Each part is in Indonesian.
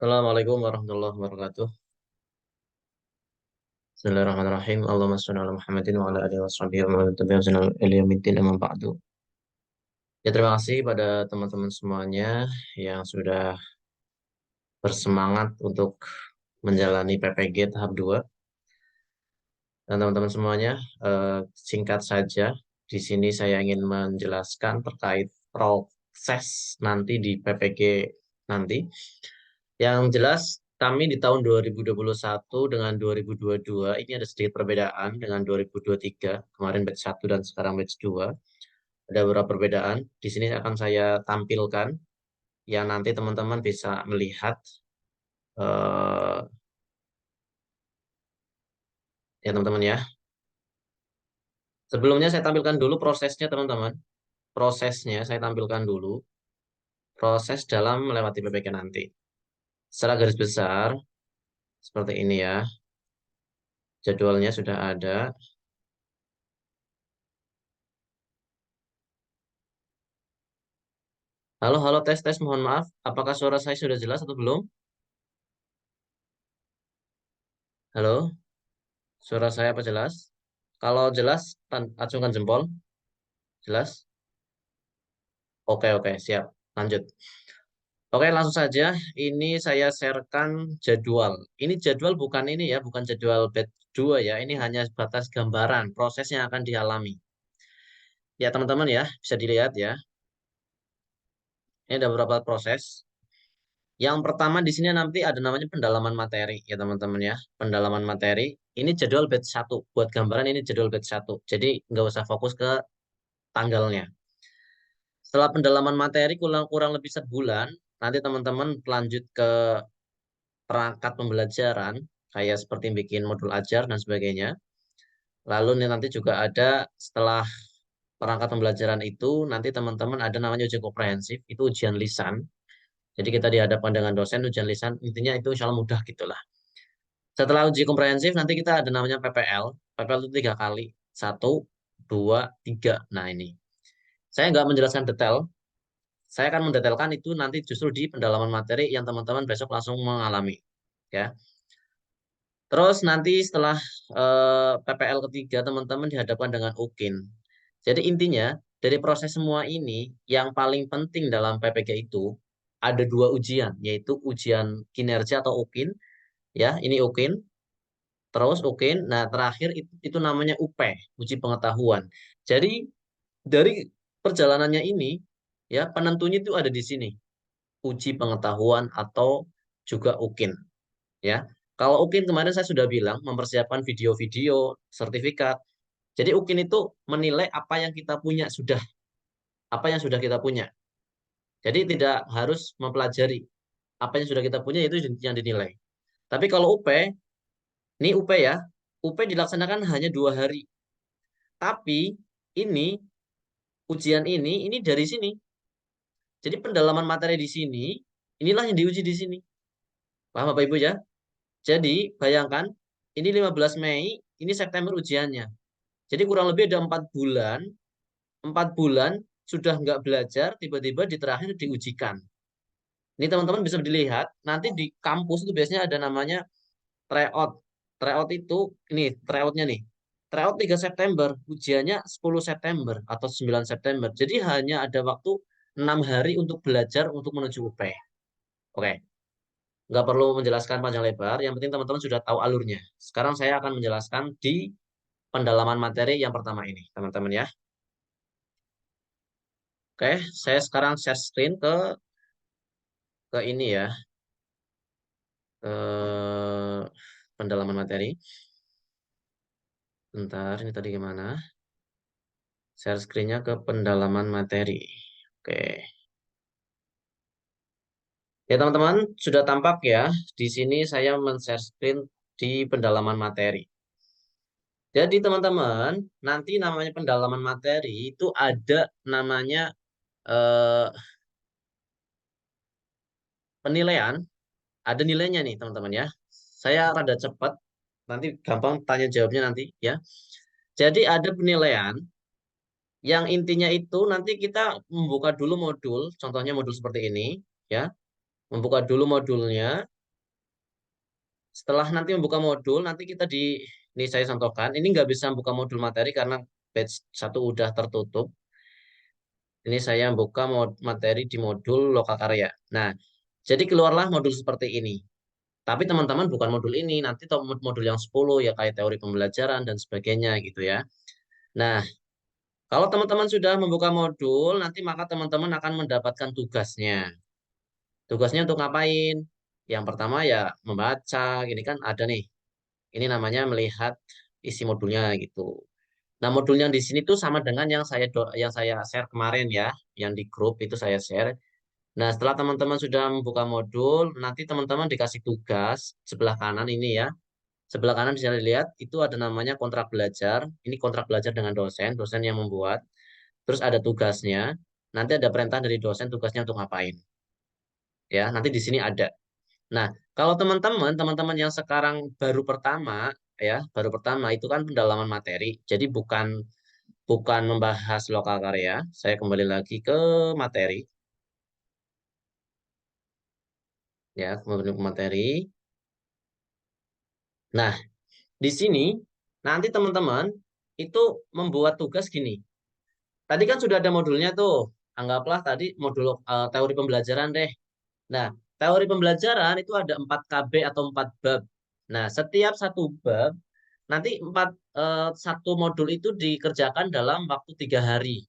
Assalamualaikum warahmatullahi wabarakatuh. Bismillahirrahmanirrahim. Allahumma shalli ala Muhammadin wa ala alihi wa sahbihi wa man tabi'ahum bi ihsan ila yaumiddin, amma ba'du. Ya, terima kasih pada teman-teman semuanya yang sudah bersemangat untuk menjalani PPG tahap 2. Dan teman-teman semuanya, singkat saja, di sini saya ingin menjelaskan terkait proses nanti di PPG nanti. Yang jelas, kami di tahun 2021 dengan 2022 ini ada sedikit perbedaan dengan 2023. Kemarin batch 1 dan sekarang batch 2. Ada beberapa perbedaan. Di sini akan saya tampilkan yang nanti teman-teman bisa melihat. eh, ya teman-teman ya. Sebelumnya saya tampilkan dulu prosesnya teman-teman. Prosesnya saya tampilkan dulu. Proses dalam melewati PPG nanti. Secara garis besar, seperti ini ya. Jadwalnya sudah ada. Halo, halo, tes, tes, mohon maaf. Apakah suara saya sudah jelas atau belum? Halo, suara saya apa jelas? Kalau jelas, acungkan jempol. Jelas? Oke, oke, siap. Lanjut. Oke, langsung saja. Ini saya sharekan jadwal. Ini jadwal bukan ini ya, bukan jadwal batch 2 ya. Ini hanya batas gambaran proses yang akan dialami. Ya, teman-teman ya, bisa dilihat ya. Ini ada beberapa proses. Yang pertama di sini nanti ada namanya pendalaman materi ya teman-teman ya. Pendalaman materi. Ini jadwal batch 1. Buat gambaran ini jadwal batch 1. Jadi nggak usah fokus ke tanggalnya. Setelah pendalaman materi kurang kurang lebih sebulan, nanti teman-teman lanjut ke perangkat pembelajaran kayak seperti bikin modul ajar dan sebagainya. Lalu nih nanti juga ada setelah perangkat pembelajaran itu nanti teman-teman ada namanya ujian komprehensif, itu ujian lisan. Jadi kita dihadapkan dengan dosen ujian lisan, intinya itu insya Allah mudah gitulah. Setelah uji komprehensif nanti kita ada namanya PPL. PPL itu 3 kali. Satu, dua, tiga. Nah ini. Saya nggak menjelaskan detail. Saya akan mendetailkan itu nanti justru di pendalaman materi yang teman-teman besok langsung mengalami. Ya. Terus nanti setelah PPL ketiga teman-teman dihadapkan dengan UKIN. Jadi intinya dari proses semua ini yang paling penting dalam PPG itu ada 2 ujian, yaitu ujian kinerja atau UKIN. Ya, ini UKIN. Terus UKIN. Nah, terakhir itu namanya UP, uji pengetahuan. Jadi dari perjalanannya ini ya penentunya itu ada di sini, uji pengetahuan atau juga UKIN. Ya, kalau UKIN kemarin saya sudah bilang mempersiapkan video-video, sertifikat. Jadi UKIN itu menilai apa yang kita punya sudah, apa yang sudah kita punya. Jadi tidak harus mempelajari apa yang sudah kita punya itu yang dinilai. Tapi kalau UP, ini UP ya, UP dilaksanakan hanya 2 hari. Tapi ini ujian ini dari sini. Jadi pendalaman materi di sini, inilah yang diuji di sini. Paham Bapak Ibu ya? Jadi bayangkan, ini 15 Mei, ini September ujiannya. Jadi kurang lebih ada 4 bulan, 4 bulan sudah nggak belajar, tiba-tiba di terakhir diujikan. Ini teman-teman bisa dilihat, nanti di kampus itu biasanya ada namanya tryout. Tryout itu, ini tryoutnya nih. Tryout 3 September, ujiannya 10 September atau 9 September. Jadi hanya ada waktu 6 hari untuk belajar untuk menuju UP. Oke, nggak perlu menjelaskan panjang lebar, yang penting teman-teman sudah tahu alurnya. Sekarang saya akan menjelaskan di pendalaman materi yang pertama ini, teman-teman ya. Oke, saya sekarang share screen ke ini ya, ke pendalaman materi. Bentar, ini tadi gimana? Share screen-nya ke pendalaman materi. Oke. Ya, teman-teman, sudah tampak ya. Di sini saya men-share screen di pendalaman materi. Jadi, teman-teman, nanti namanya pendalaman materi itu ada namanya eh, penilaian, ada nilainya nih, teman-teman ya. Saya rada cepat, nanti gampang tanya jawabnya nanti ya. Jadi, ada penilaian yang intinya itu nanti kita membuka dulu modul, contohnya modul seperti ini ya. Membuka dulu modulnya. Setelah nanti membuka modul, nanti kita ini saya contohkan, ini nggak bisa membuka modul materi karena batch 1 udah tertutup. Ini saya buka materi di modul lokakarya. Nah, jadi keluarlah modul seperti ini. Tapi teman-teman bukan modul ini, nanti modul yang 10 ya kayak teori pembelajaran dan sebagainya gitu ya. Nah, kalau teman-teman sudah membuka modul, nanti maka teman-teman akan mendapatkan tugasnya. Tugasnya untuk ngapain? Yang pertama ya membaca, gini kan ada nih. Ini namanya melihat isi modulnya gitu. Nah, modul yang di sini tuh sama dengan yang saya share kemarin ya, yang di grup itu saya share. Nah, setelah teman-teman sudah membuka modul, nanti teman-teman dikasih tugas sebelah kanan ini ya. Sebelah kanan bisa dilihat itu ada namanya kontrak belajar. Ini kontrak belajar dengan dosen, dosen yang membuat. Terus ada tugasnya. Nanti ada perintah dari dosen tugasnya untuk ngapain. Ya, nanti di sini ada. Nah, kalau teman-teman yang sekarang baru pertama ya, baru pertama itu kan pendalaman materi. Jadi bukan bukan membahas lokal karya. Saya kembali lagi ke materi ya, kembali ke materi. Nah, di sini nanti teman-teman itu membuat tugas gini. Tadi kan sudah ada modulnya tuh. Anggaplah tadi modul teori pembelajaran deh. Nah, teori pembelajaran itu ada 4 KB atau 4 bab. Nah, setiap satu bab nanti satu modul itu dikerjakan dalam waktu 3 hari.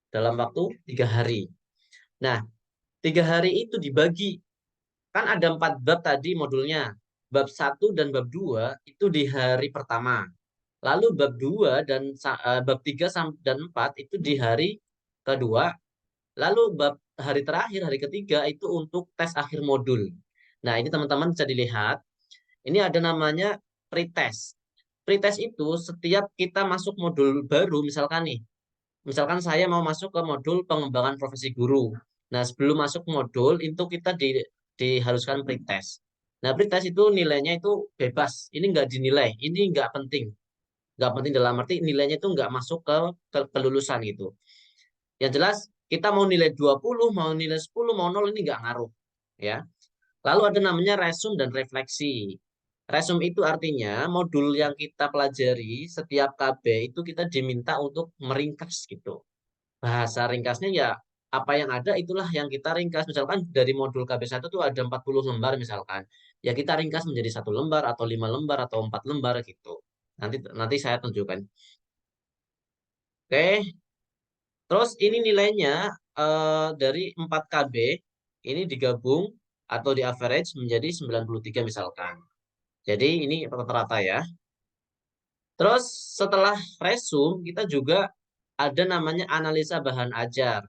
Dalam waktu 3 hari. Nah, 3 hari itu dibagi. Kan ada 4 bab tadi modulnya. Bab 1 dan bab 2 itu di hari pertama. Lalu bab 2 dan bab 3 dan 4 itu di hari kedua. Lalu bab hari terakhir, hari ketiga itu untuk tes akhir modul. Nah, ini teman-teman bisa dilihat. Ini ada namanya pretest. Pretest itu setiap kita masuk modul baru, misalkan nih, misalkan saya mau masuk ke modul pengembangan profesi guru. Nah, sebelum masuk modul itu kita diharuskan pretest. Nah, pretest itu nilainya itu bebas. Ini nggak dinilai. Ini nggak penting. Nggak penting dalam arti nilainya itu nggak masuk ke kelulusan gitu. Yang jelas kita mau nilai 20, mau nilai 10, mau 0 ini nggak ngaruh. Ya. Lalu ada namanya resum dan refleksi. Resum itu artinya modul yang kita pelajari setiap KB itu kita diminta untuk meringkas gitu. Bahasa ringkasnya ya apa yang ada itulah yang kita ringkas. Misalkan dari modul KB 1 tuh ada 40 lembar misalkan. Ya kita ringkas menjadi 1 lembar atau 5 lembar atau 4 lembar gitu. Nanti nanti saya tunjukkan. Oke, terus ini nilainya dari 4 KB ini digabung atau di average menjadi 93 misalkan. Jadi ini rata-rata ya. Terus setelah resum kita juga ada namanya analisa bahan ajar.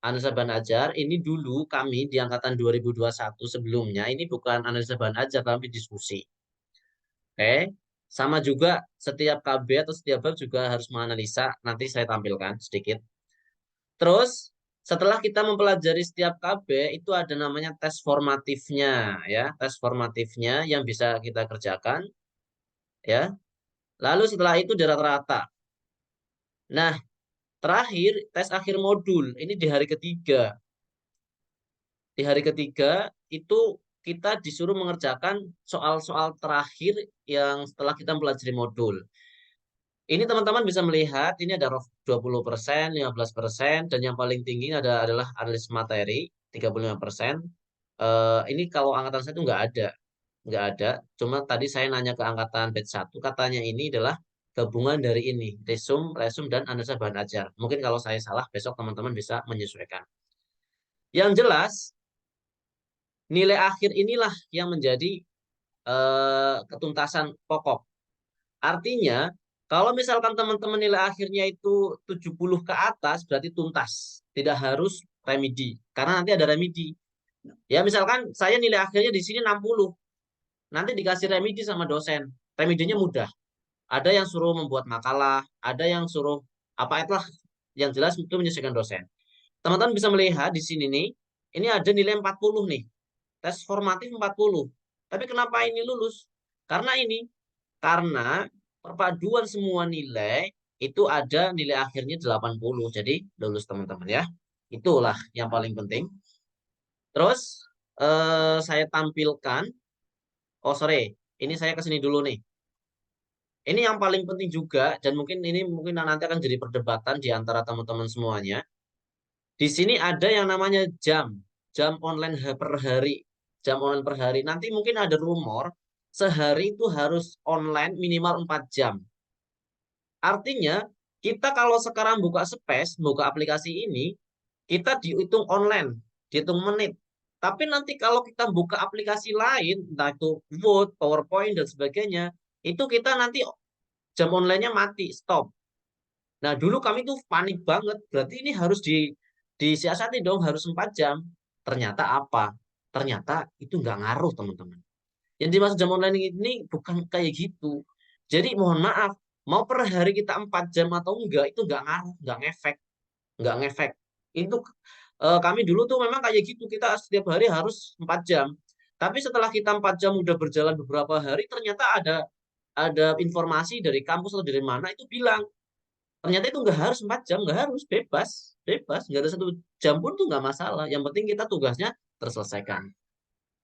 Analisa bahan ajar ini dulu kami di angkatan 2021 sebelumnya ini bukan analisa bahan ajar tapi diskusi. Oke. Sama juga setiap KB atau setiap bab juga harus menganalisa. Nanti saya tampilkan sedikit. Terus setelah kita mempelajari setiap KB itu ada namanya tes formatifnya ya, tes formatifnya yang bisa kita kerjakan ya. Lalu setelah itu di rata-rata. Nah, terakhir tes akhir modul ini di hari ketiga. Di hari ketiga itu kita disuruh mengerjakan soal-soal terakhir yang setelah kita mempelajari modul. Ini teman-teman bisa melihat ini ada 20%, 15%, dan yang paling tinggi adalah analisis materi 35%. Ini kalau angkatan saya itu nggak ada. Nggak ada. Cuma tadi saya nanya ke angkatan batch 1, katanya ini adalah gabungan dari ini, resum, dan analisa bahan ajar. Mungkin kalau saya salah, besok teman-teman bisa menyesuaikan. Yang jelas, nilai akhir inilah yang menjadi ketuntasan pokok. Artinya, kalau misalkan teman-teman nilai akhirnya itu 70 ke atas, berarti tuntas. Tidak harus remedi. Karena nanti ada remedi. Ya, misalkan saya nilai akhirnya di sini 60. Nanti dikasih remedi sama dosen. Remedinya mudah. Ada yang suruh membuat makalah, ada yang suruh apa itulah yang jelas itu menyesuaikan dosen. Teman-teman bisa melihat di sini nih, ini ada nilai 40 nih. Tes formatif 40. Tapi kenapa ini lulus? Karena perpaduan semua nilai itu ada nilai akhirnya 80. Jadi lulus teman-teman ya. Itulah yang paling penting. Terus saya tampilkan Oh, sorry. Ini saya ke sini dulu nih. Ini yang paling penting juga, dan mungkin ini mungkin nanti akan jadi perdebatan di antara teman-teman semuanya. Di sini ada yang namanya jam online per hari, jam online per hari. Nanti mungkin ada rumor sehari itu harus online minimal 4 jam. Artinya kita kalau sekarang buka space, buka aplikasi ini, kita dihitung online, dihitung menit. Tapi nanti kalau kita buka aplikasi lain, entah itu Word, PowerPoint dan sebagainya, itu kita nanti jam online-nya mati, stop. Nah, dulu kami tuh panik banget. Berarti ini harus disiasati dong, harus 4 jam. Ternyata apa? Ternyata itu nggak ngaruh, teman-teman. Yang dimaksud jam online ini bukan kayak gitu. Jadi mohon maaf, mau per hari kita 4 jam atau enggak, itu nggak ngaruh, nggak ngefek. Nggak ngefek. Itu kami dulu tuh memang kayak gitu. Kita setiap hari harus 4 jam. Tapi setelah kita 4 jam udah berjalan beberapa hari, ternyata ada informasi dari kampus atau dari mana itu bilang ternyata itu nggak harus 4 jam, nggak harus, bebas, bebas, nggak ada 1 jam pun tuh nggak masalah. Yang penting kita tugasnya terselesaikan.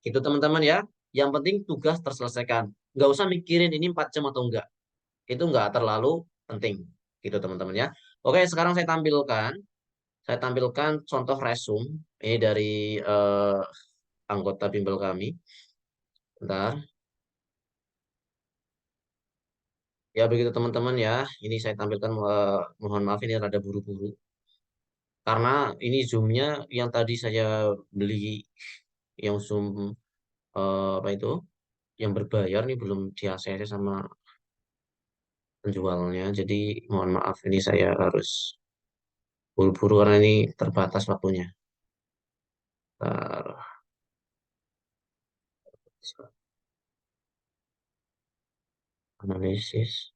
Itu teman-teman ya. Yang penting tugas terselesaikan. Nggak usah mikirin ini 4 jam atau enggak. Itu nggak terlalu penting. Gitu teman-teman ya. Oke, sekarang saya tampilkan contoh resume ini dari anggota bimbel kami. Bentar. Ya begitu teman-teman ya. Ini saya tampilkan mohon maaf ini rada buru-buru. Karena ini zoomnya yang tadi saya beli yang zoom apa itu yang berbayar nih belum di ACC sama penjualnya. Jadi mohon maaf ini saya harus buru-buru karena ini terbatas waktunya. Bentar. Analisis.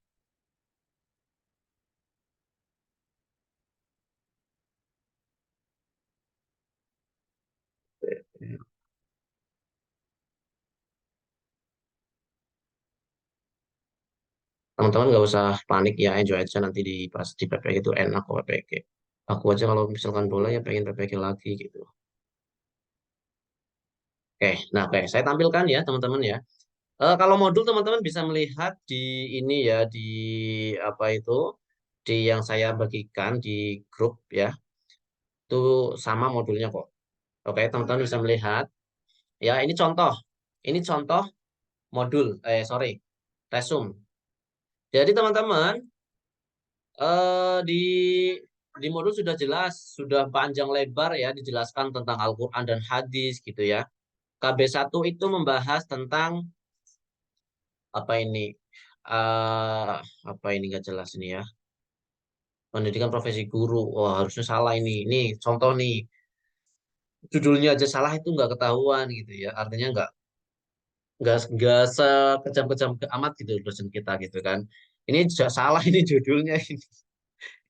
Teman-teman nggak usah panik ya, enjoy aja nanti di pas di PPG itu enak kok PPG. Aku aja kalau misalkan bola ya pengen PPG lagi gitu. Oke, nah oke, saya tampilkan ya teman-teman ya. Kalau modul teman-teman bisa melihat di ini ya di apa itu di yang saya bagikan di grup ya. Itu sama modulnya kok. Oke, teman-teman bisa melihat. Ya, ini contoh modul. Sorry, resume. Jadi teman-teman di modul sudah jelas, sudah panjang lebar ya dijelaskan tentang Al-Quran dan hadis gitu ya. KB1 itu membahas tentang apa ini? eh apa ini nggak jelas ini ya. Pendidikan profesi guru. Wah, harusnya salah ini. Ini contoh nih. Judulnya aja salah itu nggak ketahuan gitu ya. Artinya nggak sekejam-kejam amat gitu dosen kita gitu kan. Ini juga salah ini judulnya ini.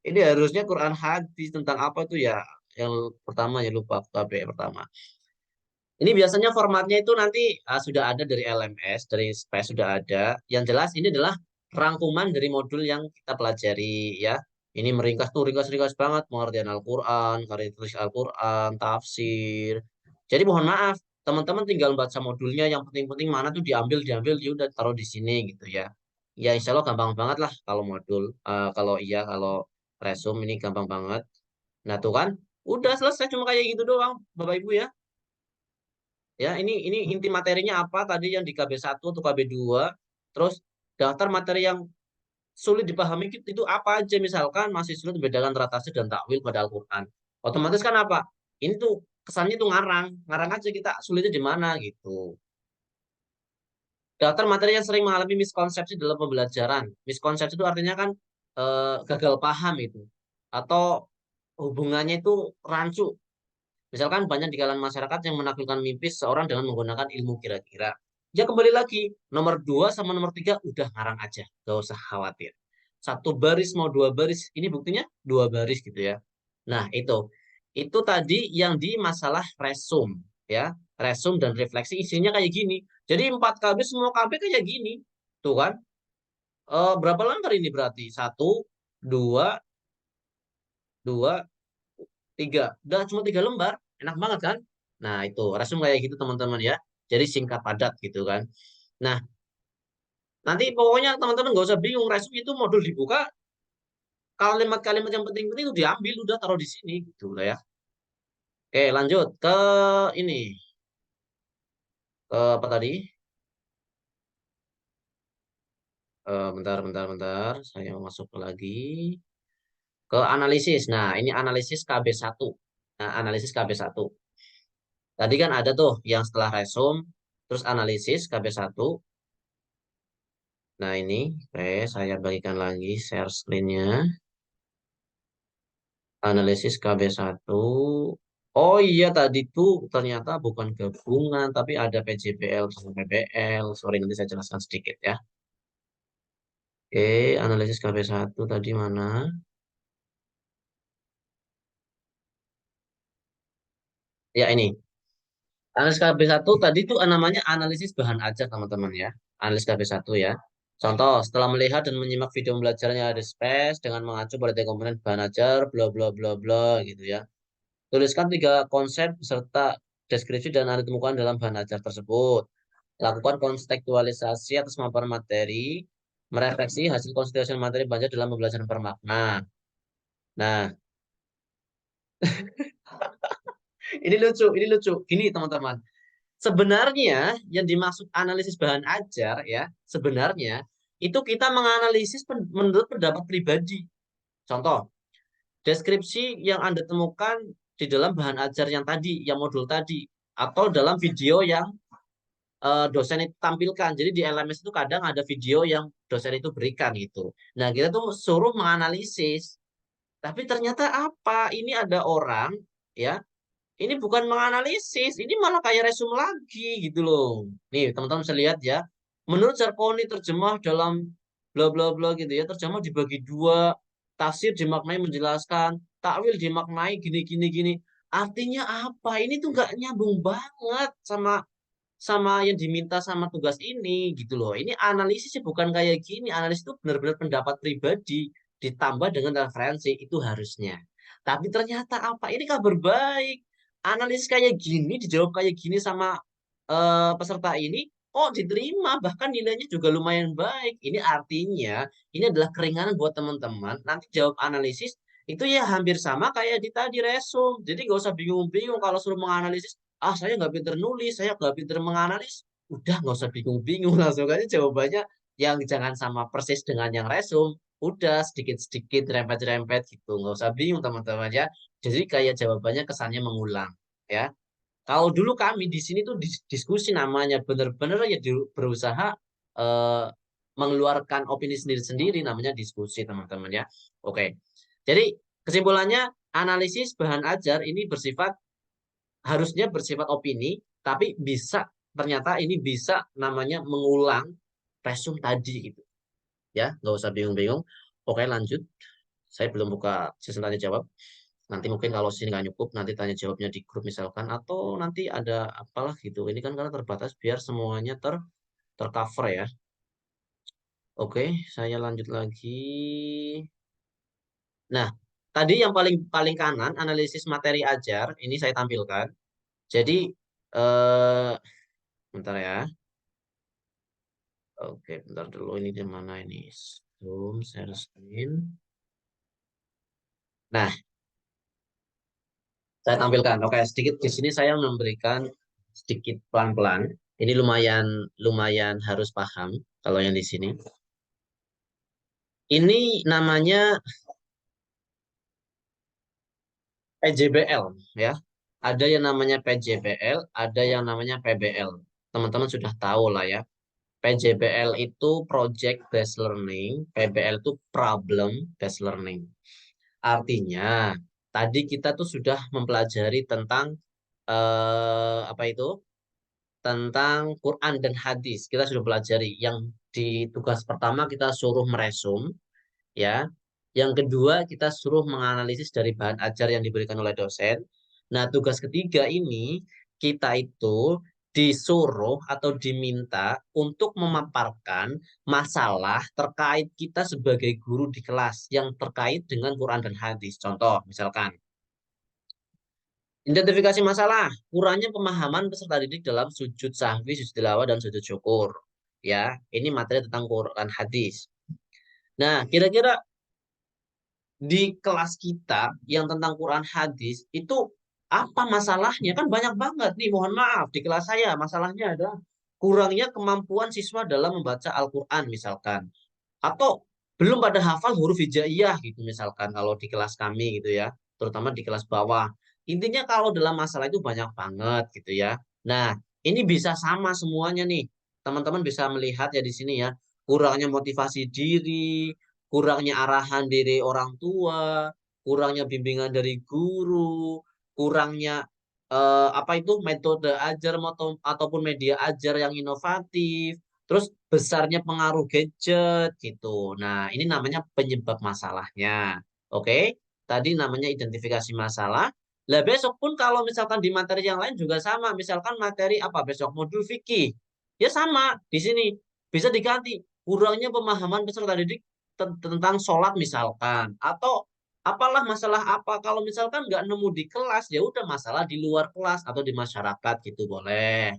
Ini harusnya Quran hadis tentang apa tuh ya? Yang pertama ya lupa KB pertama. Ini biasanya formatnya itu nanti sudah ada dari LMS, dari SPES sudah ada. Yang jelas ini adalah rangkuman dari modul yang kita pelajari ya. Ini meringkas tuh ringkas-ringkas banget pengertian Al-Qur'an, karakteristik Al-Qur'an, tafsir. Jadi mohon maaf, teman-teman tinggal baca modulnya yang penting-penting mana tuh diambil ya udah taruh di sini gitu ya. Ya insya Allah gampang banget lah kalau modul. Kalau iya kalau resume ini gampang banget. Nah tuh kan, udah selesai cuma kayak gitu doang, Bapak Ibu ya. Ya, ini inti materinya apa tadi yang di KB1 atau KB2. Terus daftar materi yang sulit dipahami itu apa aja misalkan masih sulit membedakan antara tafsir dan takwil pada Al-Qur'an. Otomatis kan apa? Ini tuh kesannya tuh ngarang, ngarang aja kita sulitnya di mana gitu. Daftar materi yang sering mengalami miskonsepsi dalam pembelajaran. Miskonsepsi itu artinya kan gagal paham itu atau hubungannya itu rancu. Misalkan banyak di kalangan masyarakat yang menaklukkan mimpi seseorang dengan menggunakan ilmu kira-kira. Ya kembali lagi, nomor 2 sama nomor 3 udah ngarang aja, gak usah khawatir. Satu baris mau dua baris, ini buktinya dua baris gitu ya. Nah itu tadi yang di masalah resume ya, resume dan refleksi isinya kayak gini. Jadi 4 KB semua KB kayak gini, tuh kan? Berapa lembar ini berarti? Satu, dua, dua, tiga. Udah cuma 3 lembar, enak banget kan? Nah itu resume kayak gitu teman-teman ya. Jadi singkat padat gitu kan. Nah, nanti pokoknya teman-teman nggak usah bingung, resume itu modul dibuka, kalimat-kalimat yang penting-penting itu diambil, udah taruh di sini gitu lah ya. Oke, lanjut ke ini, ke apa tadi? Bentar. Saya mau masuk lagi ke analisis. Nah, ini analisis KB1. Nah, analisis KB1. Tadi kan ada tuh yang setelah resume, terus analisis KB1. Nah, ini, oke, saya bagikan lagi share screen-nya. Analisis KB1. Oh iya, tadi tuh ternyata bukan gabungan, tapi ada PJBL sama PBL. Sorry, nanti saya jelaskan sedikit ya. Oke, analisis KB1 tadi mana? Ya, ini. Analisis KB1 tadi tuh namanya analisis bahan ajar, teman-teman ya. Analisis KB1 ya. Contoh, setelah melihat dan menyimak video pembelajaran yang ada di space dengan mengacu pada tiga komponen bahan ajar, bla bla bla bla gitu ya. Tuliskan tiga konsep beserta deskripsi dan ada temukan dalam bahan ajar tersebut. Lakukan kontekstualisasi atas pemaparan materi, merefleksi hasil konstitusi materi bahan ajar dalam pembelajaran bermakna. Nah, ini lucu. Gini, teman-teman. Sebenarnya yang dimaksud analisis bahan ajar ya, sebenarnya itu kita menganalisis menurut pendapat pribadi. Contoh, deskripsi yang Anda temukan di dalam bahan ajar yang tadi, yang modul tadi, atau dalam video yang dosen itu tampilkan. Jadi di LMS itu kadang ada video yang dosen itu berikan gitu. Nah, kita tuh suruh menganalisis. Tapi ternyata apa? Ini ada orang ya, ini bukan menganalisis, ini malah kayak resume lagi gitu loh. Nih, teman-teman bisa lihat ya. Menurut Zarkoni terjemah dalam bla bla bla gitu ya, terjemah dibagi dua, tafsir dimaknai menjelaskan, takwil dimaknai gini gini gini. Artinya apa? Ini tuh nggak nyambung banget sama sama yang diminta sama tugas ini gitu loh. Ini analisisnya bukan kayak gini. Analisis itu benar-benar pendapat pribadi ditambah dengan referensi itu harusnya. Tapi ternyata apa? Ini kabar baik. Analisis kayak gini dijawab kayak gini sama peserta ini, oh diterima bahkan nilainya juga lumayan baik. Ini artinya ini adalah keringanan buat teman-teman. Nanti jawab analisis itu ya hampir sama kayak di tadi resume. Jadi nggak usah bingung-bingung kalau suruh menganalisis. Ah, saya nggak pinter nulis, saya nggak pinter menganalisis. Udah nggak usah bingung-bingung, langsung aja jawabannya yang jangan sama persis dengan yang resume. Udah sedikit-sedikit rempet-rempet gitu, nggak usah bingung teman-teman ya. Jadi kayak jawabannya kesannya mengulang ya. Kalau dulu kami di sini tuh diskusi namanya bener-bener ya berusaha eh, mengeluarkan opini sendiri-sendiri namanya diskusi teman-teman ya. Oke. Jadi kesimpulannya analisis bahan ajar ini harusnya bersifat opini, tapi bisa ternyata ini bisa namanya mengulang resume tadi gitu. Ya, nggak usah bingung-bingung. Oke, lanjut. Saya belum buka sesi tanya jawab. Nanti mungkin kalau sini nggak cukup, nanti tanya jawabnya di grup misalkan, atau nanti ada apalah gitu. Ini kan karena terbatas biar semuanya tercover ya. Oke, saya lanjut lagi. Nah, tadi yang paling paling kanan analisis materi ajar ini saya tampilkan. Jadi eh bentar ya. Oke, bentar dulu ini di mana ini? Zoom, share screen. Nah, saya tampilkan. Oke, sedikit di sini saya memberikan sedikit pelan-pelan. Ini lumayan lumayan harus paham kalau yang di sini. Ini namanya PJBL ya. Ada yang namanya PJBL, ada yang namanya PBL. Teman-teman sudah tahu lah ya. PJBL itu Project Based Learning, PBL itu Problem Based Learning. Artinya, tadi kita tuh sudah mempelajari tentang apa itu? Tentang Quran dan hadis. Kita sudah pelajari. Yang di tugas pertama kita suruh meresum, ya. Yang kedua kita suruh menganalisis dari bahan ajar yang diberikan oleh dosen. Nah, tugas ketiga ini kita itu disuruh atau diminta untuk memaparkan masalah terkait kita sebagai guru di kelas yang terkait dengan Quran dan hadis. Contoh, misalkan identifikasi masalah, kurangnya pemahaman peserta didik dalam sujud sahwi, sujud tilawah, dan sujud syukur. ya. Ini materi tentang Quran hadis. Nah, kira-kira di kelas kita yang tentang Quran hadis itu apa masalahnya? Kan banyak banget nih, mohon maaf di kelas saya masalahnya ada kurangnya kemampuan siswa dalam membaca Al-Quran misalkan. Atau belum pada hafal huruf hijaiyah gitu misalkan kalau di kelas kami gitu ya, terutama di kelas bawah. Intinya kalau dalam masalah itu banyak banget gitu ya. Nah, ini bisa sama semuanya nih. Teman-teman bisa melihat ya di sini ya, kurangnya motivasi diri, kurangnya arahan dari orang tua, kurangnya bimbingan dari guru, kurangnya apa itu metode ajar ataupun media ajar yang inovatif, terus besarnya pengaruh gadget gitu. Nah, ini namanya penyebab masalahnya. Oke, tadi namanya identifikasi masalah. Lah besok pun kalau misalkan di materi yang lain juga sama, misalkan materi apa besok modul fikih, ya sama di sini bisa diganti kurangnya pemahaman peserta didik tentang sholat misalkan, atau apalah masalah apa kalau misalkan nggak nemu di kelas ya udah masalah di luar kelas atau di masyarakat gitu boleh.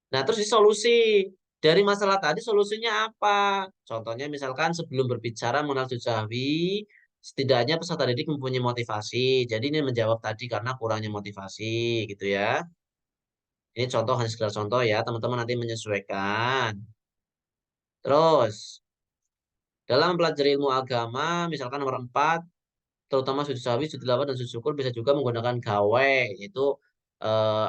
Nah, terus di solusi dari masalah tadi solusinya apa? Contohnya misalkan sebelum berbicara mengenal Jawi, setidaknya peserta didik mempunyai motivasi. Jadi ini menjawab tadi karena kurangnya motivasi gitu ya. Ini contoh hanya sekedar contoh ya, teman-teman nanti menyesuaikan. Terus dalam mempelajari ilmu agama, misalkan nomor 4, terutama sujud sawi, sujud tilawah, dan sujud syukur bisa juga menggunakan gawai, yaitu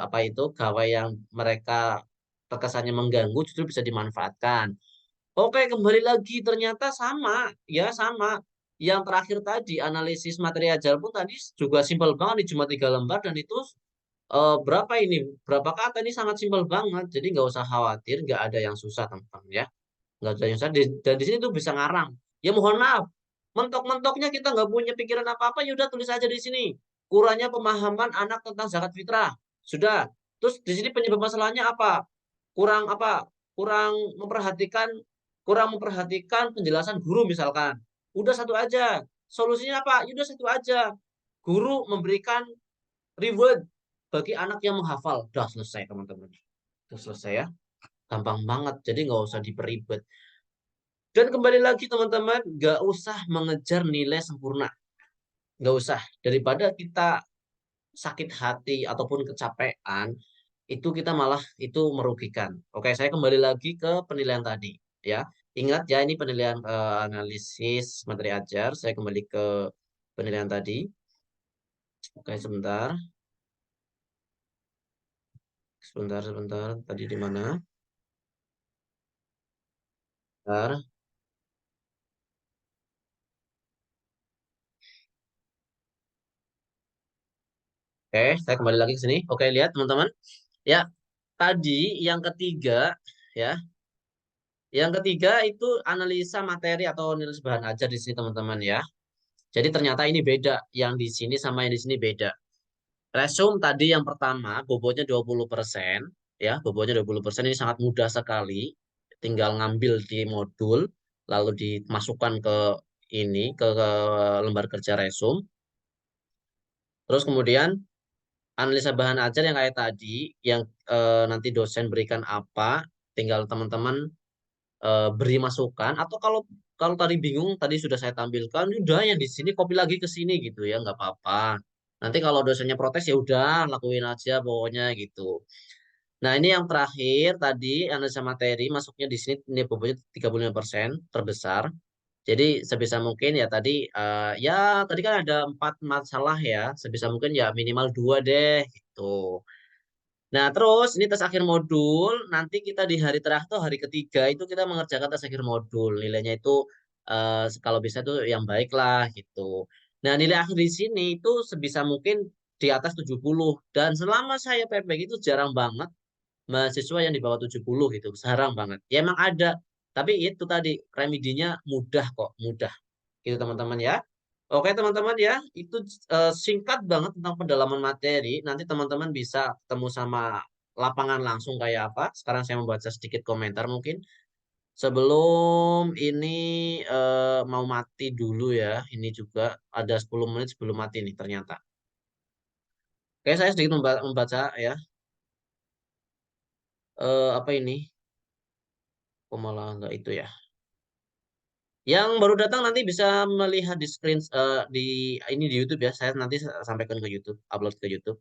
apa itu gawai yang mereka terkesannya mengganggu justru bisa dimanfaatkan. Oke, kembali lagi ternyata sama, ya sama. Yang terakhir tadi analisis materi ajar pun tadi juga simpel banget nih cuma 3 lembar dan itu berapa ini? Berapa kata ini sangat simpel banget. Jadi nggak usah khawatir, nggak ada yang susah teman-teman ya. Nggak ada yang susah. Dan di sini tuh bisa ngarang. Ya mohon maaf, mentok-mentoknya kita nggak punya pikiran apa-apa, ya udah tulis aja di sini. Kurangnya pemahaman anak tentang zakat fitrah. Sudah. Terus di sini penyebab masalahnya apa? Kurang apa? Kurang memperhatikan penjelasan guru misalkan. Udah satu aja. Solusinya apa? Ya udah satu aja. Guru memberikan reward bagi anak yang menghafal. Udah selesai teman-teman. Udah selesai ya. Gampang banget. Jadi nggak usah diperibet. Dan kembali lagi teman-teman, nggak usah mengejar nilai sempurna. Nggak usah. Daripada kita sakit hati ataupun kecapean, itu kita malah itu merugikan. Oke, saya kembali lagi ke penilaian tadi. Ya, ingat ya ini penilaian analisis materi ajar. Saya kembali ke penilaian tadi. Oke, sebentar. Sebentar. Tadi di mana? Sebentar. Oke, saya kembali lagi ke sini. Oke, lihat teman-teman. Ya, tadi yang ketiga, ya. Yang ketiga itu analisa materi atau nilai bahan ajar di sini teman-teman ya. Jadi ternyata ini beda. Yang di sini sama yang di sini beda. Resume tadi yang pertama bobotnya 20%, ya. Bobotnya 20% ini sangat mudah sekali. Tinggal ngambil di modul lalu dimasukkan ke ke lembar kerja resume. Terus kemudian analisa bahan ajar yang kayak tadi yang nanti dosen berikan apa, tinggal teman-teman beri masukan atau kalau kalau tadi bingung tadi sudah saya tampilkan udah yang di sini copy lagi ke sini gitu ya nggak apa-apa nanti kalau dosennya protes ya udah lakuin aja pokoknya gitu. Nah ini yang terakhir tadi analisa materi masuknya di sini ini bobotnya 35% terbesar. Jadi sebisa mungkin ya tadi ya tadi kan ada 4 masalah ya sebisa mungkin ya minimal 2 deh gitu. Nah, terus ini tes akhir modul. Nanti kita di hari terakhir atau hari ketiga itu kita mengerjakan tes akhir modul. Nilainya itu kalau bisa tuh yang baik lah gitu. Nah, nilai akhir di sini itu sebisa mungkin di atas 70. Dan selama saya PPG itu jarang banget mahasiswa yang di bawah 70 gitu. Jarang banget. Ya emang ada. Tapi itu tadi remedinya mudah kok, mudah. Gitu teman-teman ya. Oke teman-teman ya, itu singkat banget tentang pendalaman materi. Nanti teman-teman bisa ketemu sama lapangan langsung kayak apa. Sekarang saya membaca sedikit komentar mungkin. Sebelum ini mau mati dulu ya. Ini juga ada 10 menit sebelum mati nih ternyata. Oke, saya sedikit membaca ya. Apa ini? Kok malah nggak itu ya? Yang baru datang nanti bisa melihat di screen di ini di YouTube ya. Saya nanti sampaikan ke YouTube, upload ke YouTube.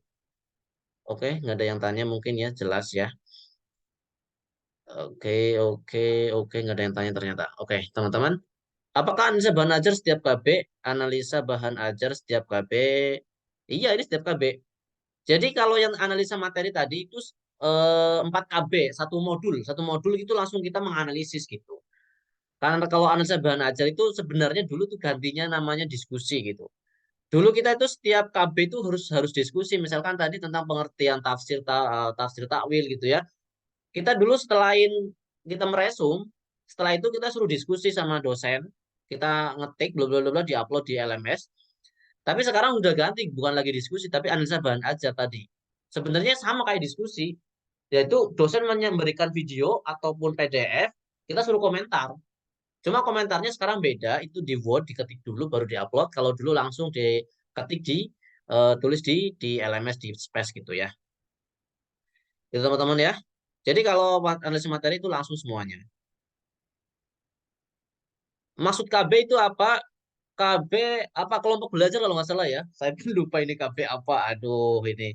Oke, nggak ada yang tanya mungkin ya, jelas ya. Oke, oke, oke, nggak ada yang tanya ternyata. Oke, teman-teman. Apakah analisa bahan ajar setiap KB? Analisa bahan ajar setiap KB. Iya, ini setiap KB. Jadi kalau yang analisa materi tadi itu 4 KB, satu modul itu langsung kita menganalisis gitu. Karena kalau analisa bahan ajar itu sebenarnya dulu tuh gantinya namanya diskusi gitu. Dulu kita itu setiap KB itu harus harus diskusi. Misalkan tadi tentang pengertian tafsir takwil gitu ya. Kita dulu kita meresum, setelah itu kita suruh diskusi sama dosen. Kita ngetik bla bla bla bla, diupload di LMS. Tapi sekarang udah ganti, bukan lagi diskusi, tapi analisa bahan ajar tadi. Sebenarnya sama kayak diskusi, yaitu dosen memberikan video ataupun PDF, kita suruh komentar. Cuma komentarnya sekarang beda, itu di Word diketik dulu baru diupload. Kalau dulu langsung diketik tulis di LMS di Space gitu ya. Itu teman-teman ya. Jadi kalau analisis materi itu langsung semuanya. Maksud KB itu apa? KB apa kelompok belajar kalau nggak salah ya. Saya pun lupa ini KB apa. Aduh ini.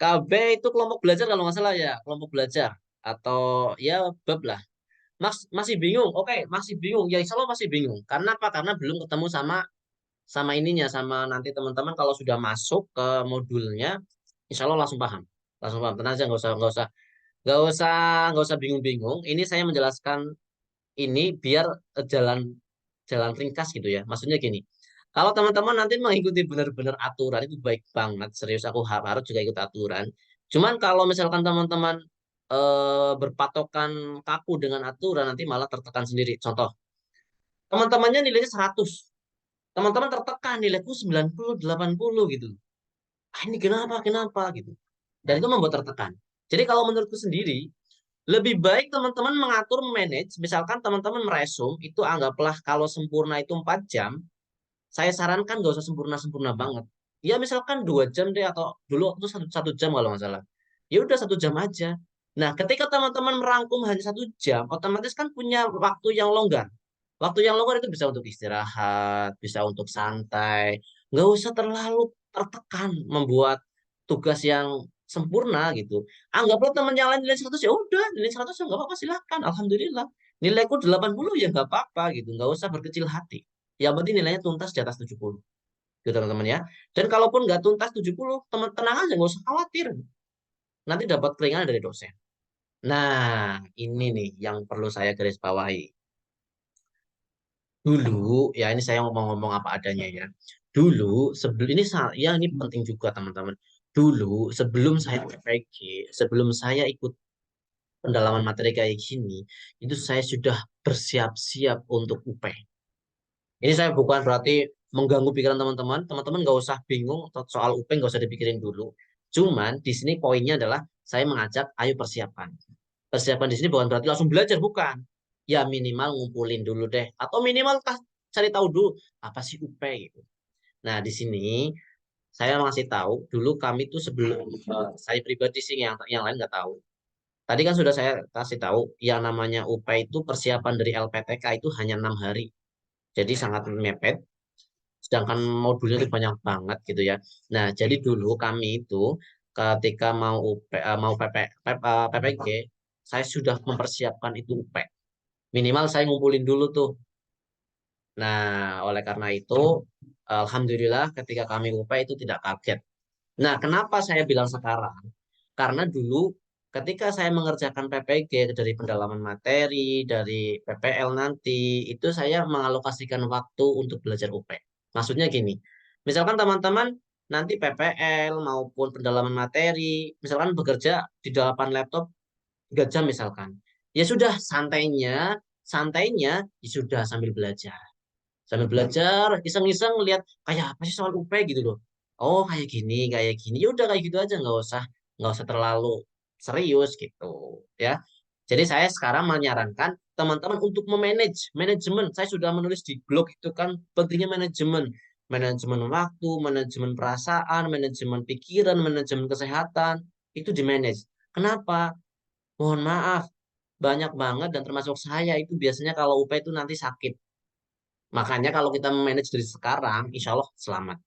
KB itu kelompok belajar kalau nggak salah ya. Kelompok belajar atau ya bab lah. Masih bingung. Oke, masih bingung. Ya insya Allah masih bingung. Karena apa? Karena belum ketemu sama sama ininya sama nanti teman-teman kalau sudah masuk ke modulnya, insya Allah langsung paham. Langsung paham. Tenang aja, nggak usah, nggak usah bingung-bingung. Ini saya menjelaskan ini biar jalan jalan ringkas gitu ya. Maksudnya gini, kalau teman-teman nanti mengikuti benar-benar aturan itu baik banget, serius aku harap juga ikut aturan. Cuman kalau misalkan teman-teman berpatokan kaku dengan aturan nanti malah tertekan sendiri. Contoh, teman-temannya nilainya 100, teman-teman tertekan nilaiku 90, 80 gitu. Ah, ini kenapa? Kenapa gitu. Dan itu membuat tertekan. Jadi kalau menurutku sendiri, lebih baik teman-teman mengatur manage, misalkan teman-teman meresum, itu anggaplah kalau sempurna itu 4 jam, saya sarankan nggak usah sempurna-sempurna banget. Ya misalkan 2 jam deh, atau dulu waktu satu jam kalau nggak salah. Ya udah 1 jam aja. Nah, ketika teman-teman merangkum hanya 1 jam, otomatis kan punya waktu yang longgar. Waktu yang longgar itu bisa untuk istirahat, bisa untuk santai. Nggak usah terlalu tertekan membuat tugas yang sempurna gitu. Anggaplah teman yang lain nilai 100, ya udah nilai 100 ya nggak apa-apa silahkan. Alhamdulillah. Nilaiku 80 ya nggak apa-apa gitu. Nggak usah berkecil hati. Yang penting nilainya tuntas di atas 70. Gitu teman-teman ya. Dan kalaupun nggak tuntas 70, teman tenang aja nggak usah khawatir. Nanti dapat keringanan dari dosen. Nah, ini nih yang perlu saya garis bawahi. Dulu, ya ini saya ngomong-ngomong apa adanya ya. Dulu, sebelum ini ya ini penting juga teman-teman. Dulu, sebelum saya PPG, sebelum saya ikut pendalaman materi kayak gini, itu saya sudah bersiap-siap untuk UP. Ini saya bukan berarti mengganggu pikiran teman-teman. Teman-teman nggak usah bingung soal UP, nggak usah dipikirin dulu. Cuman di sini poinnya adalah saya mengajak, ayo persiapan. Persiapan di sini bukan berarti langsung belajar, bukan. Ya minimal ngumpulin dulu deh. Atau minimal cari tahu dulu apa sih UP gitu. Nah di sini saya masih tahu dulu kami tuh sebelum saya pribadi sih yang lain nggak tahu. Tadi kan sudah saya kasih tahu yang namanya UP itu persiapan dari LPTK itu hanya 6 hari. Jadi sangat mepet. Sedangkan modulnya itu banyak banget gitu ya. Nah, jadi dulu kami itu ketika mau mau PPG, saya sudah mempersiapkan itu UP. Minimal saya ngumpulin dulu tuh. Nah, oleh karena itu, alhamdulillah ketika kami UP itu tidak kaget. Nah, kenapa saya bilang sekarang? Karena dulu ketika saya mengerjakan PPG dari pendalaman materi, dari PPL nanti, itu saya mengalokasikan waktu untuk belajar UP. Maksudnya gini, misalkan teman-teman nanti PPL maupun pendalaman materi, misalkan bekerja di depan laptop 3 jam misalkan. Ya sudah, santainya ya sudah sambil belajar. Sambil belajar, iseng-iseng lihat kayak apa sih soal UP gitu loh. Oh kayak gini, kayak gini. Ya udah kayak gitu aja, nggak usah terlalu serius gitu ya. Jadi saya sekarang menyarankan teman-teman untuk memanage manajemen. Saya sudah menulis di blog itu kan pentingnya manajemen, manajemen waktu, manajemen perasaan, manajemen pikiran, manajemen kesehatan itu di manage. Kenapa? Mohon maaf, banyak banget dan termasuk saya itu biasanya kalau UP itu nanti sakit. Makanya kalau kita manage dari sekarang, insya Allah selamat.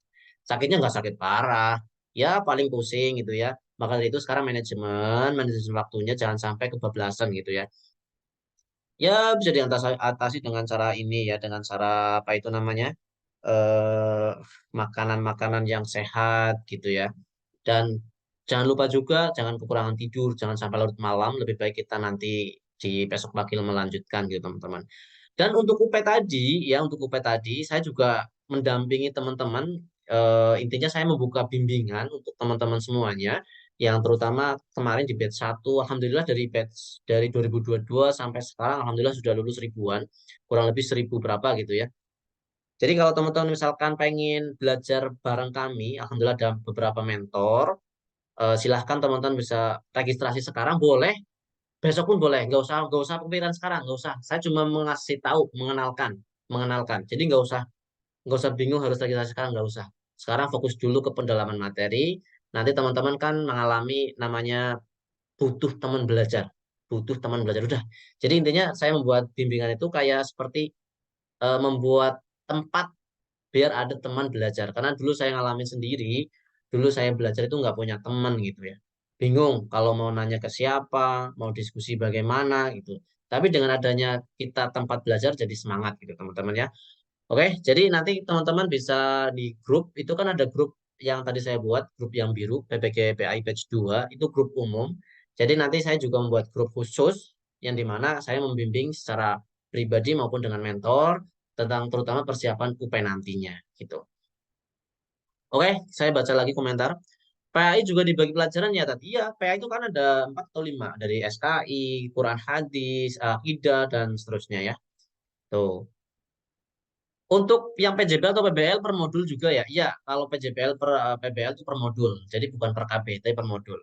Sakitnya nggak sakit parah, ya paling pusing gitu ya. Maka dari itu sekarang manajemen waktunya jangan sampai kebablasan gitu ya. Ya bisa diatasi atasi dengan cara ini ya, dengan cara apa itu namanya, eh makanan-makanan yang sehat gitu ya. Dan jangan lupa juga jangan kekurangan tidur, jangan sampai larut malam. Lebih baik kita nanti di besok pagi melanjutkan gitu teman-teman. Dan untuk UP tadi, ya untuk UP tadi, saya juga mendampingi teman-teman. Intinya saya membuka bimbingan untuk teman-teman semuanya, yang terutama kemarin di batch 1, alhamdulillah dari 2022 sampai sekarang, alhamdulillah sudah lulus ribuan, kurang lebih 1000 berapa gitu ya. Jadi kalau teman-teman misalkan pengen belajar bareng kami, alhamdulillah ada beberapa mentor. Silahkan teman-teman bisa registrasi sekarang, boleh. Besok pun boleh, nggak usah kepikiran sekarang, nggak usah. Saya cuma mengasih tahu, mengenalkan. Jadi nggak usah bingung harus registrasi sekarang, nggak usah. Sekarang fokus dulu ke pendalaman materi. Nanti teman-teman kan mengalami namanya butuh teman belajar, butuh teman belajar. Udah. Jadi intinya saya membuat bimbingan itu kayak seperti membuat tempat biar ada teman belajar. Karena dulu saya ngalamin sendiri, dulu saya belajar itu nggak punya teman gitu ya. Bingung kalau mau nanya ke siapa, mau diskusi bagaimana gitu. Tapi dengan adanya kita tempat belajar jadi semangat gitu teman-teman ya. Oke, jadi nanti teman-teman bisa di grup, itu kan ada grup yang tadi saya buat, grup yang biru, PPG PI Batch 2, itu grup umum. Jadi nanti saya juga membuat grup khusus, yang dimana saya membimbing secara pribadi maupun dengan mentor, tentang terutama persiapan UP nantinya, gitu. Oke, saya baca lagi komentar. PAI juga dibagi pelajaran ya tadi. Iya, PAI itu kan ada 4 atau 5, dari SKI, Quran Hadis, Akidah, dan seterusnya ya. Tuh. Untuk yang PJBL atau PBL per modul juga ya. Iya, kalau PBL itu per modul. Jadi bukan per KB, tapi per modul.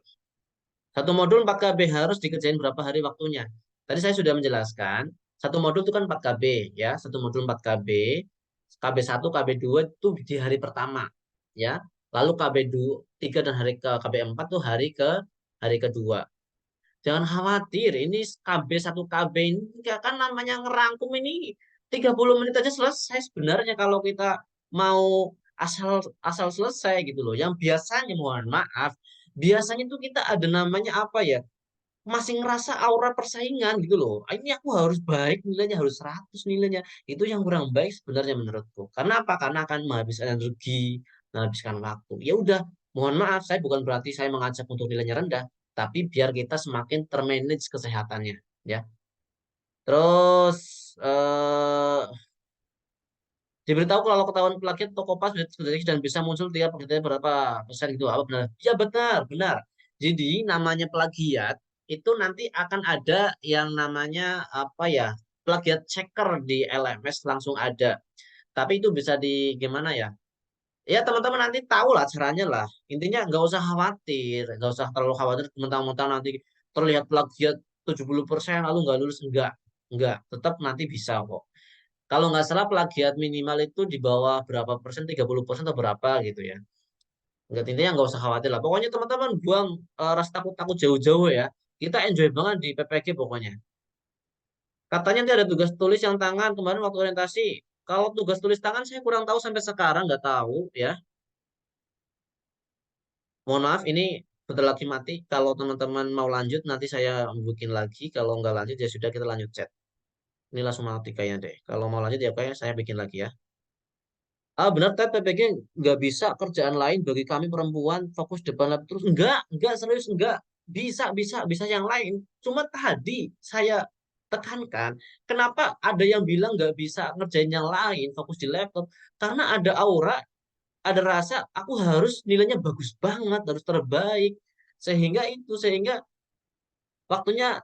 Satu modul 4 KB harus dikerjain berapa hari waktunya. Tadi saya sudah menjelaskan, satu modul itu kan 4 KB ya, satu modul 4 KB. KB 1, KB 2 itu di hari pertama ya. Lalu KB 3 dan KB 4 tuh hari kedua. Jangan khawatir, ini KB 1 KB ini nggak kan namanya ngerangkum ini 30 menit aja selesai sebenarnya kalau kita mau asal asal selesai gitu loh. Yang biasanya mohon maaf, biasanya tuh kita ada namanya apa ya? Masih ngerasa aura persaingan gitu loh. Ini aku harus baik nilainya, harus 100 nilainya. Itu yang kurang baik sebenarnya menurutku. Karena apa? Karena akan menghabiskan energi, menghabiskan waktu. Ya udah, mohon maaf, saya bukan berarti saya mengajak untuk nilainya rendah, tapi biar kita semakin termanage kesehatannya, ya. Terus eh diberitahu kalau ketahuan plagiat Tokopedia sudah dan bisa muncul tiga plagiatnya berapa persen gitu. Apa benar? Ya benar, benar. Jadi namanya plagiat itu nanti akan ada yang namanya apa ya? Plagiat checker di LMS langsung ada. Tapi itu bisa di gimana ya? Ya teman-teman nanti tahu lah caranya lah. Intinya nggak usah khawatir, nggak usah terlalu khawatir mentang-mentang nanti terlihat plagiat 70% lalu nggak lulus enggak, tetap nanti bisa kok. Kalau nggak salah plagiat minimal itu di bawah berapa persen, 30% atau berapa gitu ya. Nggak, intinya nggak usah khawatir lah. Pokoknya teman-teman buang rasa takut-takut jauh-jauh ya. Kita enjoy banget di PPG pokoknya. Katanya nanti ada tugas tulis yang tangan kemarin waktu orientasi. Kalau tugas tulis tangan saya kurang tahu sampai sekarang nggak tahu ya. Mohon maaf ini bentar lagi mati. Kalau teman-teman mau lanjut nanti saya bikin lagi. Kalau nggak lanjut ya sudah kita lanjut chat. Ini langsung mati kayaknya deh. Kalau mau lanjut ya kayak saya bikin lagi ya. Benar, Ted, PPG nggak bisa kerjaan lain bagi kami perempuan fokus depan laptop terus. Enggak, serius enggak. Bisa yang lain. Cuma tadi saya tekankan, kenapa ada yang bilang nggak bisa ngerjain yang lain, fokus di laptop. Karena ada aura, ada rasa, aku harus nilainya bagus banget, harus terbaik. Sehingga waktunya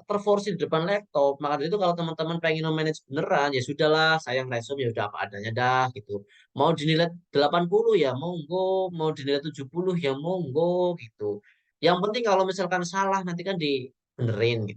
terforsir di depan laptop. Maka dari itu kalau teman-teman pengen manage beneran, ya sudahlah, sayang resume ya udah apa adanya dah gitu. Mau dinilai 80 ya monggo, mau dinilai 70 ya monggo gitu. Yang penting kalau misalkan salah nanti kan dibenerin gitu.